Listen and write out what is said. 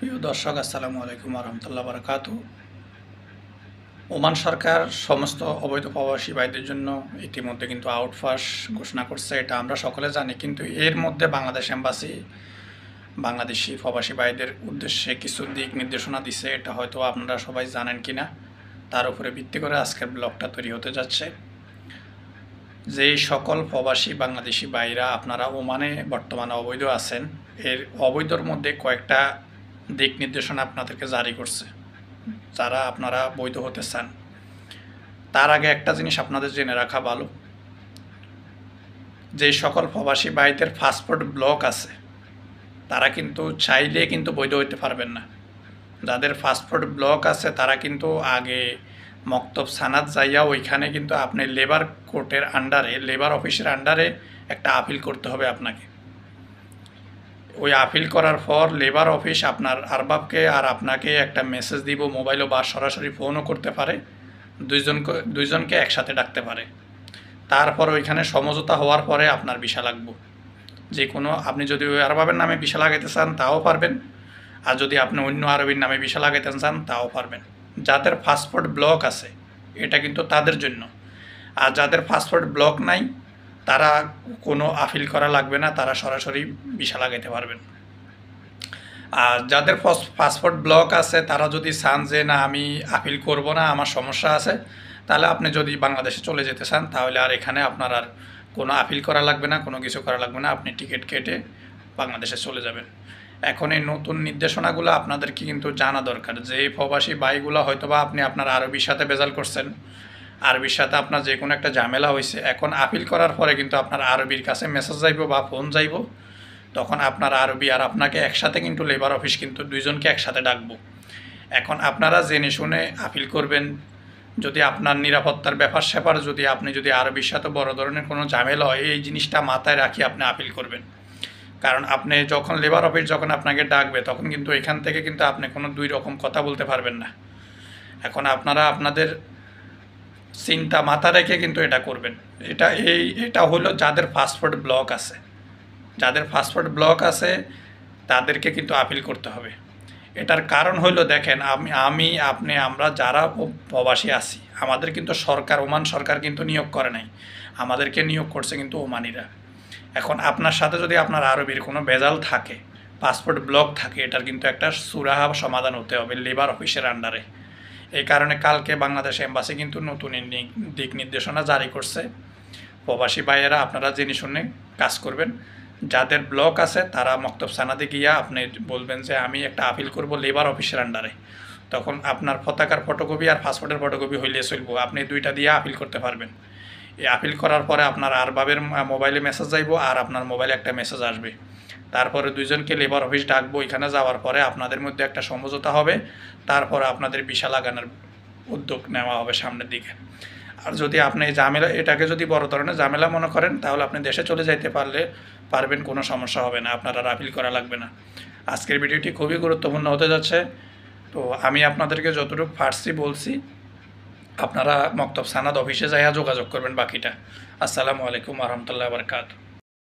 প্রিয় দর্শক, আসসালামু আলাইকুম রহমতুল্লাহ বারাকাতু। ওমান সরকার সমস্ত অবৈধ প্রবাসী ভাইদের জন্য ইতিমধ্যে কিন্তু আউটপাস ঘোষণা করছে, এটা আমরা সকলে জানি। কিন্তু এর মধ্যে বাংলাদেশ এম্বাসি বাংলাদেশি প্রবাসী ভাইদের উদ্দেশ্যে কিছু দিক নির্দেশনা দিছে, এটা হয়তো আপনারা সবাই জানেন কিনা, তার উপরে ভিত্তি করে আজকের ব্লগটা তৈরি হতে যাচ্ছে। যেই সকল প্রবাসী বাংলাদেশি ভাইরা আপনারা ওমানে বর্তমানে অবৈধ আছেন, এর অবৈধর মধ্যে কয়েকটা দিক নির্দেশনা আপনাদেরকে জারি করছে। যারা আপনারা বৈধ হতে চান, তার আগে একটা জিনিস আপনাদের জেনে রাখা ভালো, যে সকল প্রবাসী ভাইদের পাসপোর্ট ব্লক আছে তারা কিন্তু চাইলে কিন্তু বৈধ হইতে পারবেন না। যাদের পাসপোর্ট ব্লক আছে তারা কিন্তু আগে মক্তব সানাদ যাইয়া ওইখানে কিন্তু আপনি লেবার কোর্টের আন্ডারে, লেবার অফিসের আন্ডারে একটা আপিল করতে হবে আপনাকে। ওই আপিল করার পর লেবার অফিস আপনার আরবাবকে আর আপনাকে একটা মেসেজ দিব মোবাইলও বা সরাসরি ফোনও করতে পারে, দুইজনকে একসাথে ডাকতে পারে। তারপর ওইখানে সমঝোতা হওয়ার পরে আপনার ভিসা লাগবে। যে কোনো আপনি যদি ওই আরবাবের নামে ভিসা লাগাইতে চান তাও পারবেন, আর যদি আপনি অন্য আরবির নামে ভিসা লাগাইতে চান তাও পারবেন। যাদের পাসপোর্ট ব্লক আছে এটা কিন্তু তাদের জন্য, আর যাদের পাসপোর্ট ব্লক নাই তারা কোনো আপিল করা লাগবে না, তারা সরাসরি ভিসা লাগাইতে পারবেন। আর যাদের পাসপোর্ট ব্লক আছে তারা যদি চান যে না আমি আপিল করব না, আমার সমস্যা আছে, তাহলে আপনি যদি বাংলাদেশে চলে যেতে চান তাহলে আর এখানে আপনার আর কোনো আপিল করা লাগবে না, কোনো কিছু করা লাগবে না, আপনি টিকিট কেটে বাংলাদেশে চলে যাবেন। এখন এই নতুন নির্দেশনাগুলো আপনাদেরকে কিন্তু জানা দরকার, যে এই প্রবাসী ভাইগুলো হয়তোবা আপনি আপনার আরবির সাথে বেজাল করছেন, আরবির সাথে আপনার যে কোনো একটা ঝামেলা হয়েছে, এখন আপিল করার পরে কিন্তু আপনার আরবির কাছে মেসেজ যাইব বা ফোন যাইব, তখন আপনার আরবি আর আপনাকে একসাথে কিন্তু লেবার অফিস কিন্তু দুইজনকে একসাথে ডাকবো। এখন আপনারা জেনে শুনে আপিল করবেন। যদি আপনার নিরাপত্তার ব্যাপার স্যাপার যদি আরবির সাথে বড় ধরনের কোনো ঝামেলা হয়, এই জিনিসটা মাথায় রাখি আপনি আপিল করবেন। কারণ আপনি যখন লেবার অফিস যখন আপনাকে ডাকবে তখন কিন্তু এখান থেকে কিন্তু আপনি কোনো দুই রকম কথা বলতে পারবেন না। এখন আপনারা আপনাদের চিন্তা মাথা রেখে কিন্তু এটা করবেন। এটা হলো যাদের পাসপোর্ট ব্লক আছে, যাদের পাসপোর্ট ব্লক আছে তাদেরকে কিন্তু আপিল করতে হবে। এটার কারণ হলো দেখেন, আমরা যারা প্রবাসী আছি আমাদের কিন্তু সরকার, ওমান সরকার কিন্তু নিয়োগ করে নাই, আমাদেরকে নিয়োগ করছে কিন্তু ওমানিরা। এখন আপনার সাথে যদি আপনার আরবির কোনো ভেজাল থাকে, পাসপোর্ট ব্লক থাকে, এটার কিন্তু একটা সুরাহা সমাধান হতে হবে লেবার অফিসের আন্ডারে। এই কারণে কালকে বাংলাদেশ এম্বাসি কিন্তু নতুন দিক নির্দেশনা জারি করছে। প্রবাসী ভাইয়েরা আপনারা জেনে শুনে কাজ করবেন। যাদের ব্লক আছে তারা মক্তব সানাদে গিয়া আপনি বলবেন যে আমি একটা আপিল করব লেবার অফিসের আন্ডারে, তখন আপনার পতাকার ফটোকপি আর পাসপোর্টের ফটোকপি হইলে চলবো, আপনি দুইটা দিয়ে আপিল করতে পারবেন। এই আপিল করার পরে আপনার আরবাবের মোবাইলে মেসেজ যাইব আর আপনার মোবাইলে একটা মেসেজ আসবে। তারপরে দুইজনকে লেবার অফিস ডাকবো, এখানে যাওয়ার পরে আপনাদের মধ্যে একটা সমঝোতা হবে, তারপরে আপনাদের ভিসা লাগানোর উদ্যোগ নেওয়া হবে সামনের দিকে। আর যদি আপনি এটাকে যদি বড় ধরনের ঝামেলা মনে করেন তাহলে আপনি দেশে চলে যাইতে পারবেন, কোনো সমস্যা হবে না, আপনার আর আপিল করা লাগবে না। আজকের ভিডিওটি খুবই গুরুত্বপূর্ণ হতে যাচ্ছে। তো আমি আপনাদেরকে যতটুকু পারছি বলছি, আপনারা মক্তব সানাদ অফিসে যাইয়া যোগাযোগ করবেন বাকিটা। আসসালামু আলাইকুম রহমতুল্লাহ বারকাত।